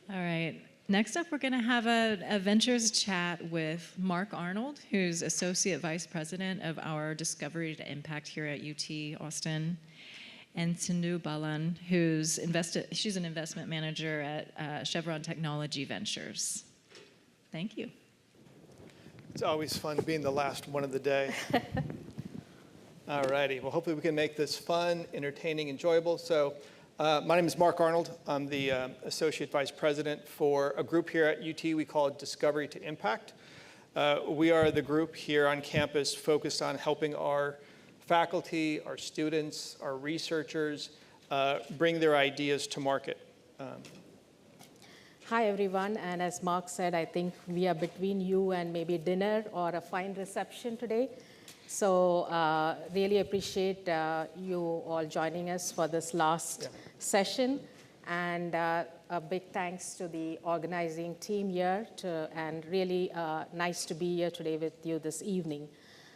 All right. Next up, we're going to have a ventures chat with Mark Arnold, who's Associate Vice President of our Discovery to Impact here at UT Austin, and Sindhu Balan, she's an investment manager at Chevron Technology Ventures. Thank you. It's always fun being the last one of the day. All righty. Well, hopefully we can make this fun, entertaining, enjoyable. So my name is Mark Arnold. I'm the Associate Vice President for a group here at UT we call Discovery to Impact. We are the group here on campus focused on helping our faculty, our students, our researchers bring their ideas to market. Hi, everyone. And as Mark said, I think we are between you and maybe dinner or a fine reception today. So really appreciate you all joining us for this last session. And a big thanks to the organizing team here, and really nice to be here today with you this evening.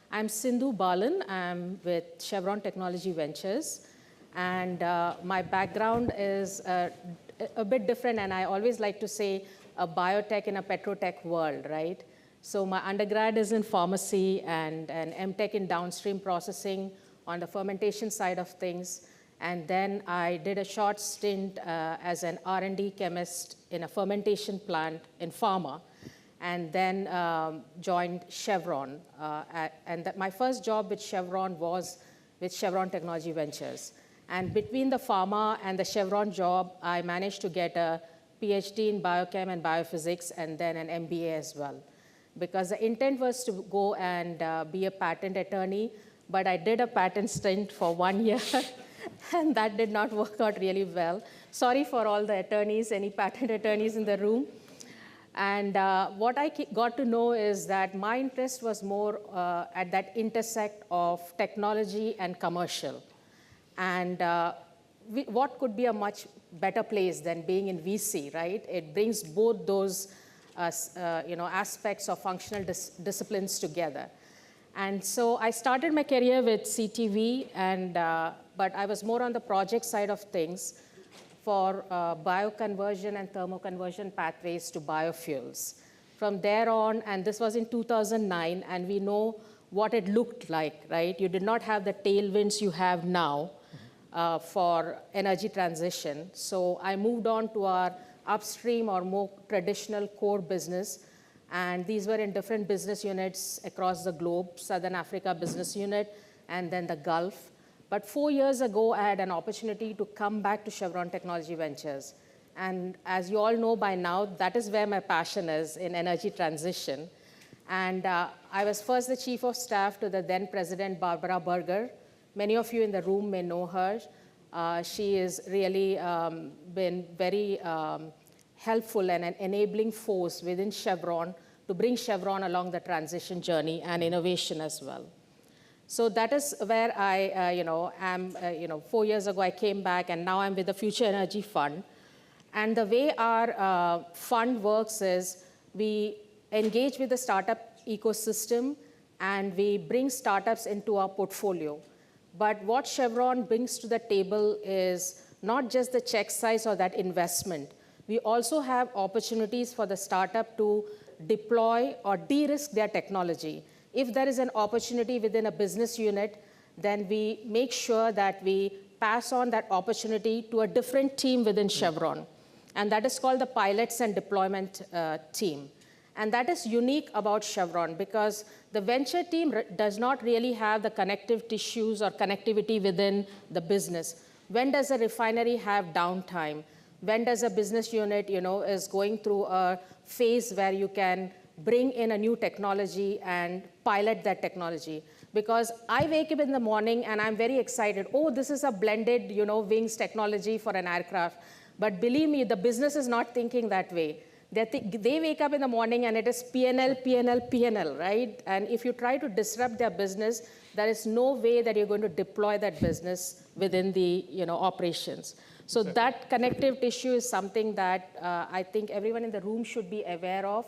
I'm Sindhu Balan. I'm with Chevron Technology Ventures. And my background is a bit different, and I always like to say a biotech in a petrotech world, right? So my undergrad is in pharmacy and an MTech in downstream processing on the fermentation side of things. And then I did a short stint as an R&D chemist in a fermentation plant in pharma, and then joined Chevron. My first job with Chevron was with Chevron Technology Ventures. And between the pharma and the Chevron job, I managed to get a PhD in biochem and biophysics, and then an MBA as well. Because the intent was to go and be a patent attorney, but I did a patent stint for 1 year, and that did not work out really well. Sorry for all the attorneys, any patent attorneys in the room. And what I got to know is that my interest was more at that intersect of technology and commercial. And what could be a much better place than being in VC, right? It brings both those aspects of functional disciplines together. And so I started my career with CTV, but I was more on the project side of things for bioconversion and thermoconversion pathways to biofuels. From there on, and this was in 2009, and we know what it looked like, right? You did not have the tailwinds you have now for energy transition. So I moved on to our upstream or more traditional core business. And these were in different business units across the globe, Southern Africa business unit, and then the Gulf. But 4 years ago, I had an opportunity to come back to Chevron Technology Ventures. And as you all know by now, that is where my passion is, in energy transition. And I was first the chief of staff to the then president, Barbara Berger. Many of you in the room may know her. She has really been very helpful and an enabling force within Chevron to bring Chevron along the transition journey and innovation as well. So that is where I am. 4 years ago, I came back, and now I'm with the Future Energy Fund. And the way our fund works is we engage with the startup ecosystem, and we bring startups into our portfolio. But what Chevron brings to the table is not just the check size or that investment. We also have opportunities for the startup to deploy or de-risk their technology. If there is an opportunity within a business unit, then we make sure that we pass on that opportunity to a different team within Chevron. And that is called the pilots and deployment team. And that is unique about Chevron, because the venture team does not really have the connective tissues or connectivity within the business. When does a refinery have downtime? When does a business unit is going through a phase where you can bring in a new technology and pilot that technology? Because I wake up in the morning and I'm very excited. Oh, this is a blended wings technology for an aircraft. But believe me, the business is not thinking that way. They wake up in the morning and it is P&L, P&L, P&L, right? And if you try to disrupt their business, there is no way that you're going to deploy that business within the operations. So that connective tissue is something that I think everyone in the room should be aware of.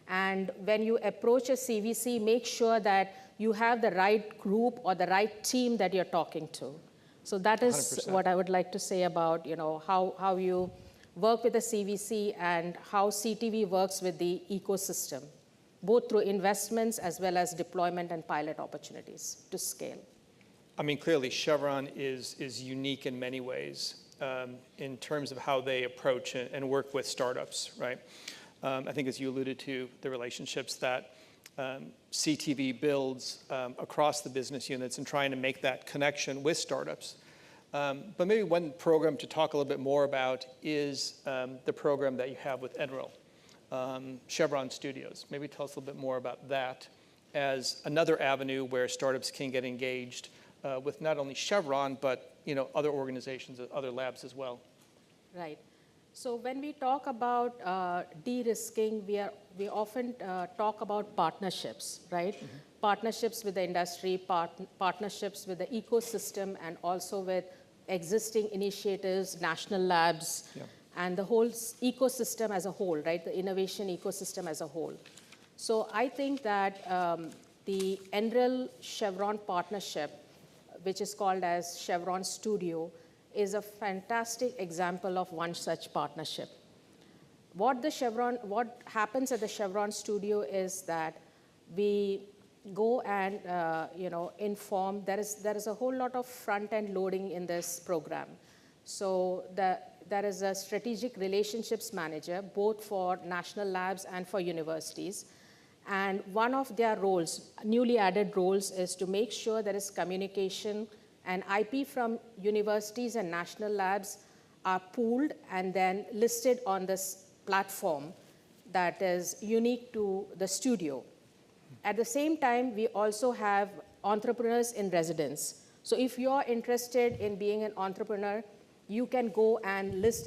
And when you approach a CVC, make sure that you have the right group or the right team that you're talking to. So that is 100%. What I would like to say about how you work with the CVC and how CTV works with the ecosystem, both through investments as well as deployment and pilot opportunities to scale. I mean, clearly Chevron is unique in many ways in terms of how they approach and work with startups, right? I think as you alluded to, the relationships that CTV builds across the business units and trying to make that connection with startups. But maybe one program to talk a little bit more about is the program that you have with NREL, Chevron Studios. Maybe tell us a little bit more about that as another avenue where startups can get engaged with not only Chevron, but other organizations, other labs as well. Right. So when we talk about de-risking, we often talk about partnerships, right? Mm-hmm. Partnerships with the industry, partnerships with the ecosystem, and also with existing initiatives, national labs, and the whole ecosystem as a whole, right? The innovation ecosystem as a whole. So I think that the NREL Chevron partnership, which is called as Chevron Studio, is a fantastic example of one such partnership. What happens at the Chevron Studio is that we go and inform. There is a whole lot of front-end loading in this program. So there is a strategic relationships manager, both for national labs and for universities. And one of their roles, newly added roles, is to make sure there is communication and IP from universities and national labs are pooled and then listed on this platform that is unique to the studio. At the same time, we also have entrepreneurs in residence. So if you're interested in being an entrepreneur, you can go and list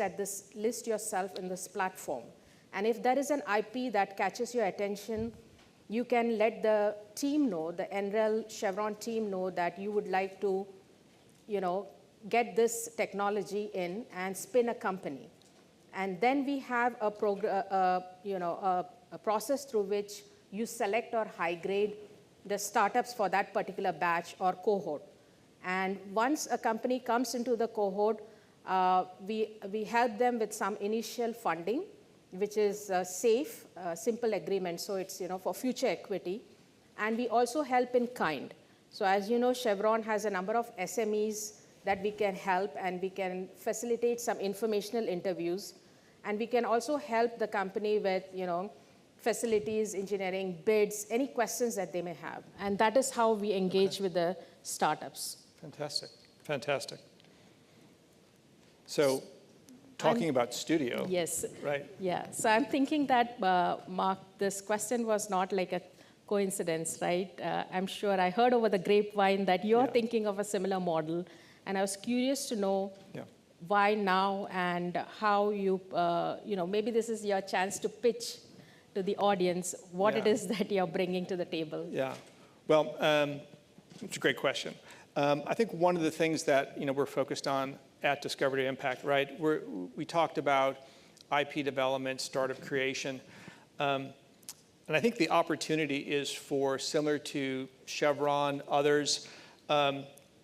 yourself in this platform. And if there is an IP that catches your attention, you can let the team know, the NREL Chevron team know that you would like to, get this technology in and spin a company. And then we have a process through which you select or high grade the startups for that particular batch or cohort. And once a company comes into the cohort, we help them with some initial funding, which is safe, simple agreement, so it's for future equity. And we also help in kind. So as you know, Chevron has a number of SMEs that we can help, and we can facilitate some informational interviews. And we can also help the company with facilities, engineering, bids, any questions that they may have. And that is how we engage with the startups. Fantastic, fantastic. So talking about studio. Yes. Right. Yeah, so I'm thinking that, Mark, this question was not like a coincidence, right? I'm sure I heard over the grapevine that you're thinking of a similar model. And I was curious to know why now and how you, maybe this is your chance to pitch to the audience what it is that you're bringing to the table. Yeah, well, it's a great question. I think one of the things that we're focused on at Discovery Impact, right? We talked about IP development, startup creation, and I think the opportunity is for, similar to Chevron, others,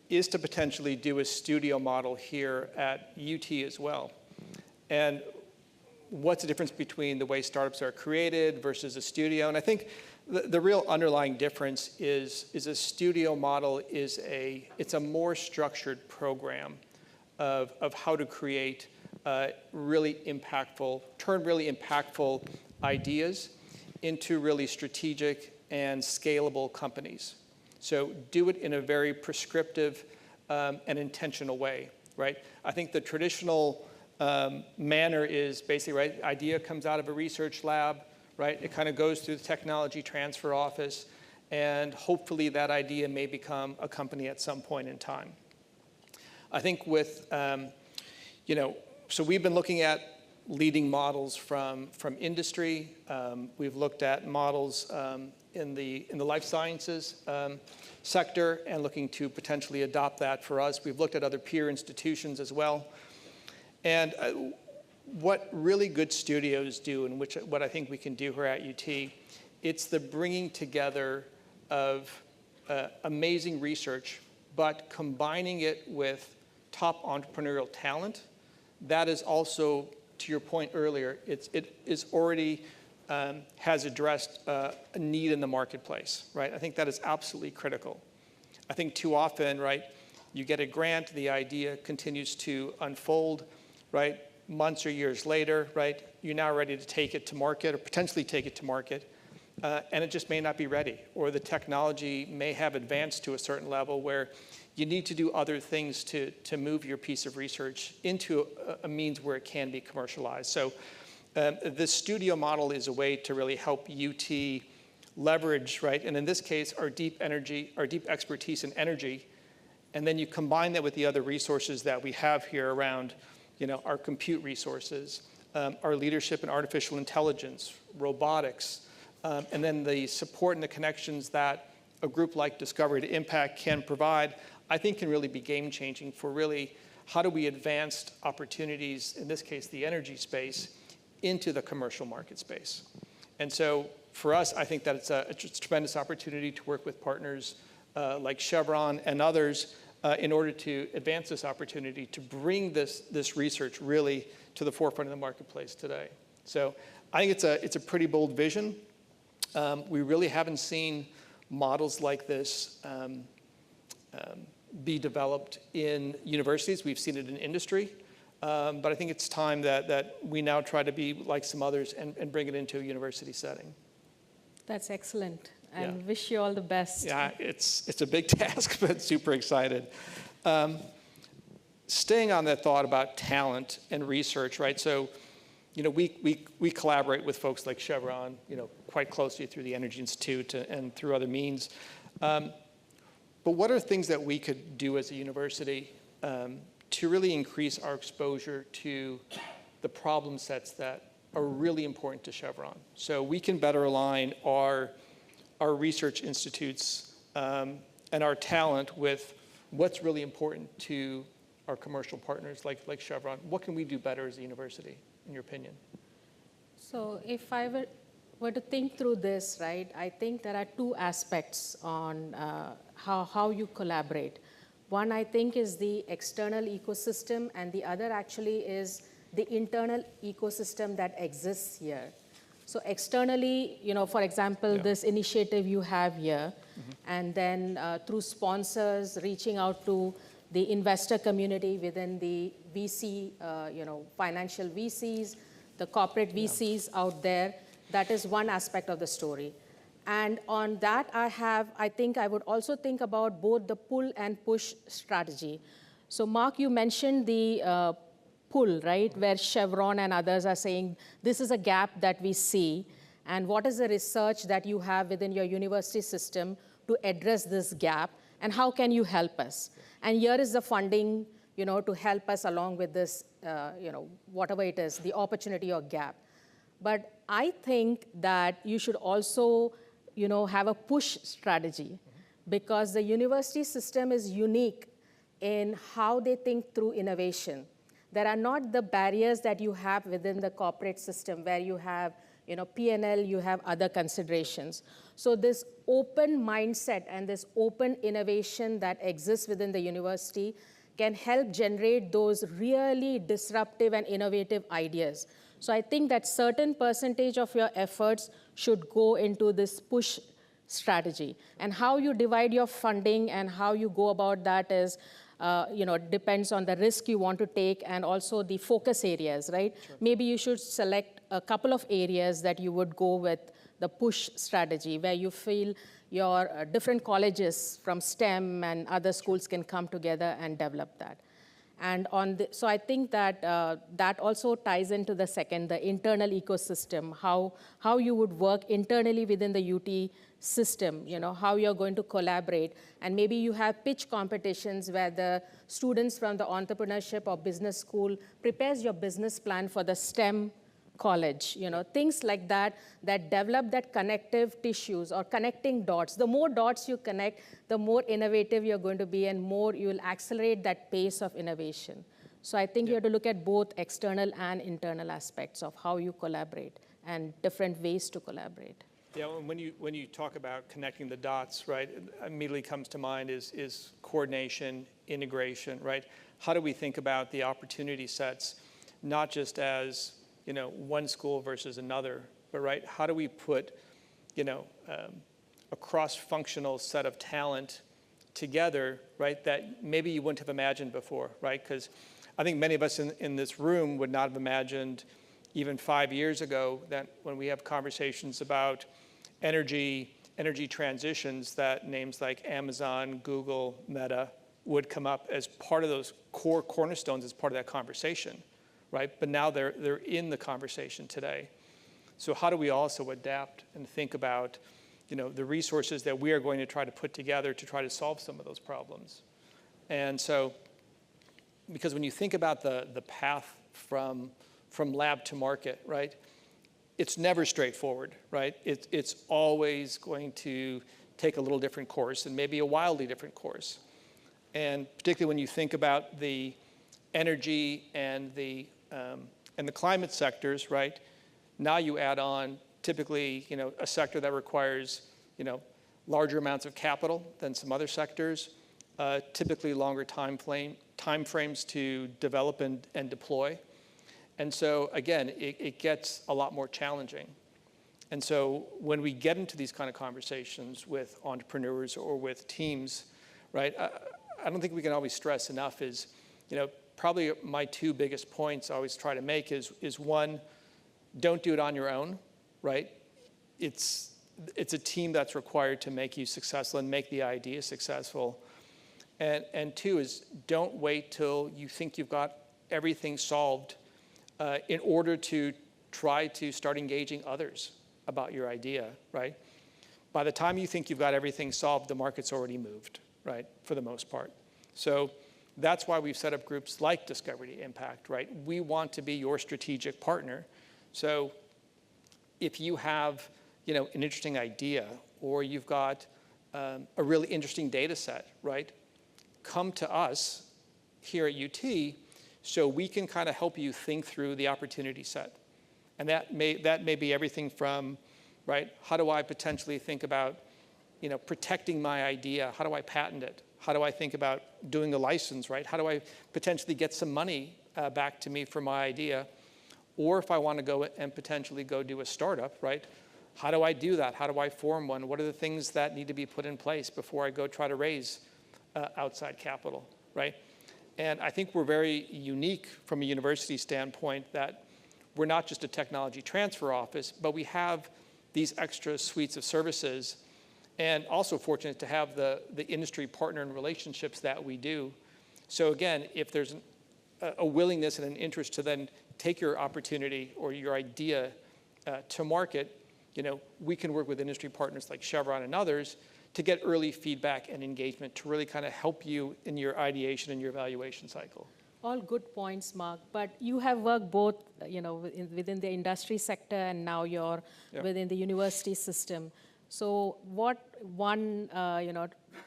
is to potentially do a studio model here at UT as well. And what's the difference between the way startups are created versus a studio? And I think the real underlying difference is a studio model it's a more structured program of how to create turn really impactful ideas into really strategic and scalable companies. So do it in a very prescriptive and intentional way, right? I think the traditional manner is basically, right, idea comes out of a research lab, right? It kind of goes through the technology transfer office, and hopefully that idea may become a company at some point in time. I think with, so we've been looking at leading models from industry. We've looked at models in the life sciences sector and looking to potentially adopt that for us. We've looked at other peer institutions as well. And what really good studios do, and what I think we can do here at UT, it's the bringing together of amazing research, but combining it with top entrepreneurial talent that is also to your point earlier, it is already has addressed a need in the marketplace, right? I think that is absolutely critical. I think too often, right, you get a grant, the idea continues to unfold, right? Months or years later, right, you're now ready to take it to market or potentially take it to market, and it just may not be ready, or the technology may have advanced to a certain level where you need to do other things to move your piece of research into a means where it can be commercialized. So this studio model is a way to really help UT leverage, right, and in this case, our deep expertise in energy, and then you combine that with the other resources that we have here around, our compute resources, our leadership in artificial intelligence, robotics, and then the support and the connections that a group like Discovery to Impact can provide, I think can really be game-changing for really how do we advance opportunities, in this case, the energy space, into the commercial market space. And so for us, I think that it's a tremendous opportunity to work with partners like Chevron and others in order to advance this opportunity to bring this research really to the forefront of the marketplace today. So I think it's a pretty bold vision. We really haven't seen models like this be developed in universities. We've seen it in industry. But I think it's time that we now try to be like some others and bring it into a university setting. That's excellent. And wish you all the best. Yeah, it's a big task, but super excited. Staying on that thought about talent and research, right? So, we collaborate with folks like Chevron, quite closely through the Energy Institute and through other means. But what are things that we could do as a university to really increase our exposure to the problem sets that are really important to Chevron? So we can better align our research institutes and our talent with what's really important to our commercial partners like Chevron. What can we do better as a university, in your opinion? So if I were to think through this, right, I think there are two aspects on how you collaborate. One, I think, is the external ecosystem, and the other actually is the internal ecosystem that exists here. So externally, for example, this initiative you have here, and then through sponsors reaching out to the investor community within the VC, financial VCs, the corporate VCs out there, that is one aspect of the story. And on that, I think I would also think about both the pull and push strategy. So Mark, you mentioned the pull, right, where Chevron and others are saying, this is a gap that we see, and what is the research that you have within your university system to address this gap, and how can you help us? And here is the funding, to help us along with this, whatever it is, the opportunity or gap. But I think that you should also, have a push strategy, because the university system is unique in how they think through innovation. There are not the barriers that you have within the corporate system where you have, P&L, you have other considerations. So this open mindset and this open innovation that exists within the university can help generate those really disruptive and innovative ideas. So I think that certain percentage of your efforts should go into this push strategy. And how you divide your funding and how you go about that is, depends on the risk you want to take and also the focus areas, right? Sure. Maybe you should select a couple of areas that you would go with the push strategy, where you feel your different colleges from STEM and other schools can come together and develop that. And so I think that that also ties into the second, the internal ecosystem, how you would work internally within the UT system, how you're going to collaborate. And maybe you have pitch competitions where the students from the entrepreneurship or business school prepares your business plan for the STEM college, things like that develop that connective tissues or connecting dots. The more dots you connect, the more innovative you're going to be and more you'll accelerate that pace of innovation. So I think you have to look at both external and internal aspects of how you collaborate and different ways to collaborate. Yeah, when you talk about connecting the dots, right, immediately comes to mind is coordination, integration, right? How do we think about the opportunity sets not just as, one school versus another, but right, how do we put, a cross-functional set of talent together, right, that maybe you wouldn't have imagined before, right? Because I think many of us in this room would not have imagined even 5 years ago that when we have conversations about energy transitions, that names like Amazon, Google, Meta would come up as part of those core cornerstones as part of that conversation, right? But now they're in the conversation today. So how do we also adapt and think about, the resources that we are going to try to put together to try to solve some of those problems? And so, because when you think about the path from lab to market, right, it's never straightforward, right? It's always going to take a little different course and maybe a wildly different course. And particularly when you think about the energy and the climate sectors, right? Now you add on typically, a sector that requires, larger amounts of capital than some other sectors, typically longer time frames to develop and deploy. And so again, it gets a lot more challenging. And so when we get into these kind of conversations with entrepreneurs or with teams, right, I don't think we can always stress enough is, probably my two biggest points I always try to make is one, don't do it on your own, right? It's a team that's required to make you successful and make the idea successful. And two is don't wait till you think you've got everything solved in order to try to start engaging others about your idea, right? By the time you think you've got everything solved, the market's already moved, right, for the most part. So that's why we've set up groups like Discovery to Impact, right? We want to be your strategic partner. So if you have, an interesting idea or you've got a really interesting data set, right, come to us here at UT so we can kind of help you think through the opportunity set. And that may be everything from, right, how do I potentially think about, protecting my idea? How do I patent it? How do I think about doing a license, right? How do I potentially get some money back to me for my idea? Or if I want to go and potentially go do a startup, right? How do I do that? How do I form one? What are the things that need to be put in place before I go try to raise outside capital, right? And I think we're very unique from a university standpoint that we're not just a technology transfer office, but we have these extra suites of services, and also fortunate to have the industry partner and relationships that we do. So again, if there's a willingness and an interest to then take your opportunity or your idea to market, we can work with industry partners like Chevron and others to get early feedback and engagement to really kind of help you in your ideation and your evaluation cycle. All good points, Mark. But you have worked both, within the industry sector and now you're within the university system. So what one,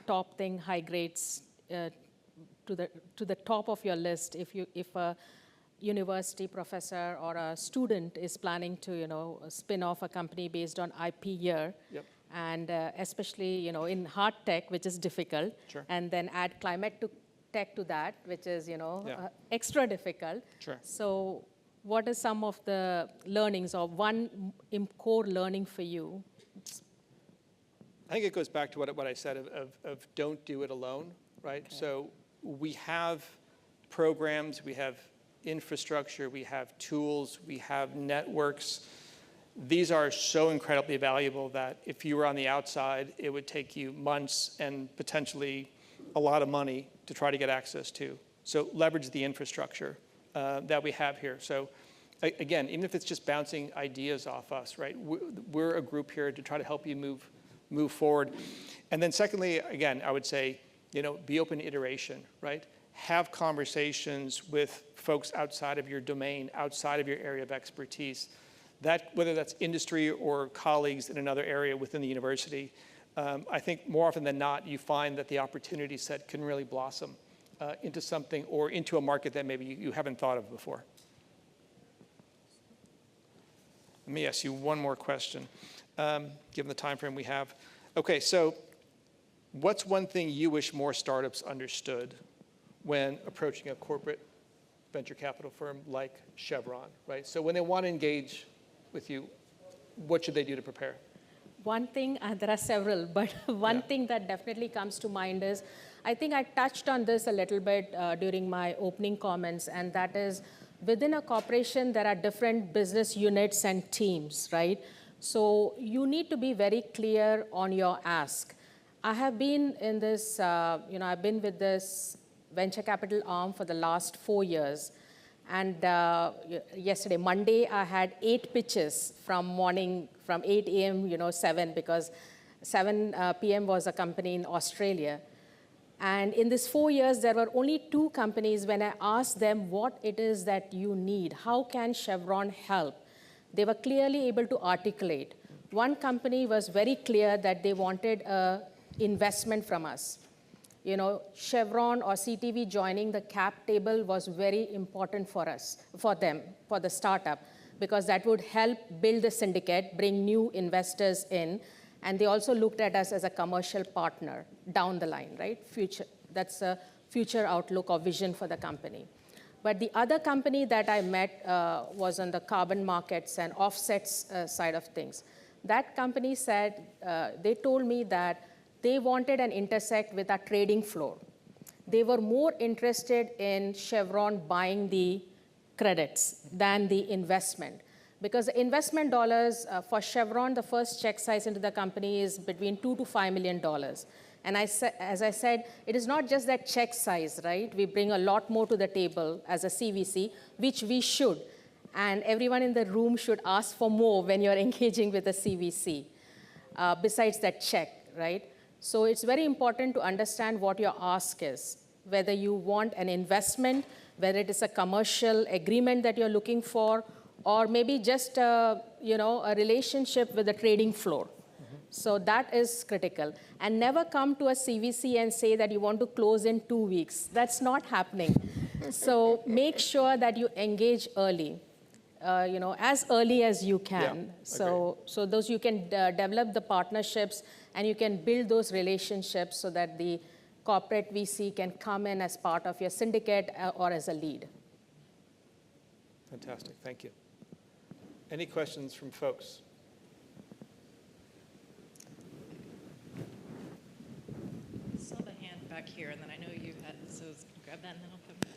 top thing high grades to the top of your list if a university professor or a student is planning to, spin off a company based on IP here? Yep. And especially, in hard tech, which is difficult, Sure. and then add climate tech to that, which is, extra difficult. Sure. So what are some of the learnings or one core learning for you? I think it goes back to what I said of don't do it alone, right? Okay. So we have programs, we have infrastructure, we have tools, we have networks. These are so incredibly valuable that if you were on the outside, it would take you months and potentially a lot of money to try to get access to. So leverage the infrastructure that we have here. So again, even if it's just bouncing ideas off us, right? We're a group here to try to help you move forward. And then secondly, again, I would say, be open to iteration, right? Have conversations with folks outside of your domain, outside of your area of expertise. Whether that's industry or colleagues in another area within the university, I think more often than not, you find that the opportunity set can really blossom into something or into a market that maybe you haven't thought of before. Let me ask you one more question, given the time frame we have. Okay, so what's one thing you wish more startups understood when approaching a corporate venture capital firm like Chevron, right? So when they want to engage with you, what should they do to prepare? One thing, there are several, but one Yeah. thing that definitely comes to mind is, I think I touched on this a little bit during my opening comments, and that is within a corporation, there are different business units and teams, right? So you need to be very clear on your ask. I have been in this, I've been with this venture capital arm for the last 4 years. And yesterday, Monday, I had 8 pitches from 8 a.m., 7, because 7 p.m. was a company in Australia. And in these 4 years, there were only 2 companies when I asked them what it is that you need, how can Chevron help? They were clearly able to articulate. One company was very clear that they wanted an investment from us. Chevron or CTV joining the cap table was very important for us, for them, for the startup, because that would help build the syndicate, bring new investors in, and they also looked at us as a commercial partner down the line, right? That's a future outlook or vision for the company. But the other company that I met was on the carbon markets and offsets side of things. That company said, they told me that they wanted an intersect with our trading floor. They were more interested in Chevron buying the credits than the investment. Because the investment dollars for Chevron, the first check size into the company is between $2 to $5 million. And as I said, it is not just that check size, right? We bring a lot more to the table as a CVC, which we should. And everyone in the room should ask for more when you're engaging with a CVC, besides that check, right? So it's very important to understand what your ask is, whether you want an investment, whether it is a commercial agreement that you're looking for, or maybe just a relationship with the trading floor. Mm-hmm. So that is critical. And never come to a CVC and say that you want to close in 2 weeks. That's not happening. So make sure that you engage early. As early as you can. Yeah, so those you can develop the partnerships and you can build those relationships so that the corporate VC can come in as part of your syndicate or as a lead. Fantastic, thank you. Any questions from folks? I saw the hand back here, and then I know you had, so grab that and then I'll come back.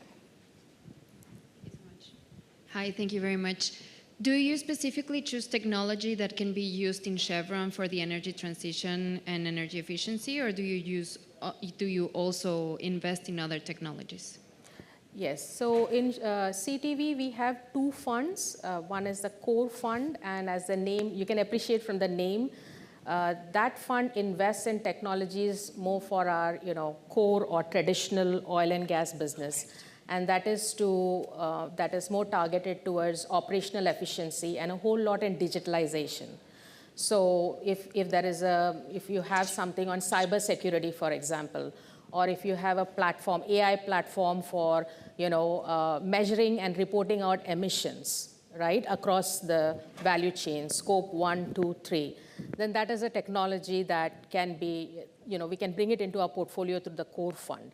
Hi, thank you very much. Do you specifically choose technology that can be used in Chevron for the energy transition and energy efficiency, or do you also invest in other technologies? Yes, so in CTV, we have 2 funds. One is the core fund, and as the name, you can appreciate from the name, that fund invests in technologies more for our core or traditional oil and gas business. And that is more targeted towards operational efficiency and a whole lot in digitalization. So if you have something on cybersecurity, for example, or if you have a platform, AI platform for measuring and reporting out emissions, right, across the value chain, scope 1, 2, 3, then that is a technology that can be, we can bring it into our portfolio through the core fund.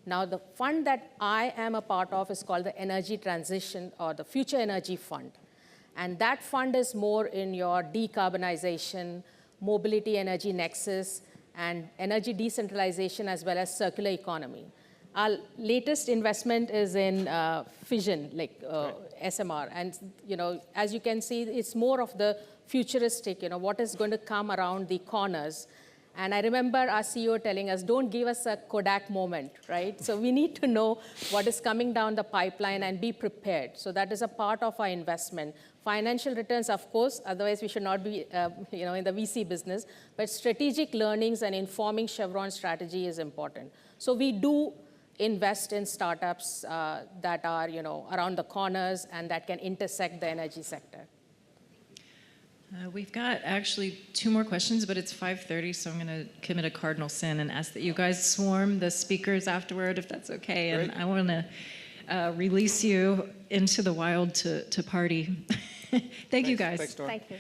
Now, the fund that I am a part of is called the Energy Transition or the Future Energy Fund. And that fund is more in your decarbonization, mobility energy nexus, and energy decentralization as well as circular economy. Our latest investment is in fission, like SMR. And as you can see, it's more of the futuristic, what is going to come around the corners. And I remember our CEO telling us, don't give us a Kodak moment, right? So we need to know what is coming down the pipeline and be prepared. So that is a part of our investment. Financial returns, of course, otherwise we should not be in the VC business. But strategic learnings and informing Chevron's strategy is important. So we do invest in startups that are around the corners and that can intersect the energy sector. We've got actually 2 more questions, but it's 5:30, so I'm going to commit a cardinal sin and ask that you guys swarm the speakers afterward, if that's okay. Great. And I want to release you into the wild to party. Thank you, guys. Thanks, Norm. Thank you.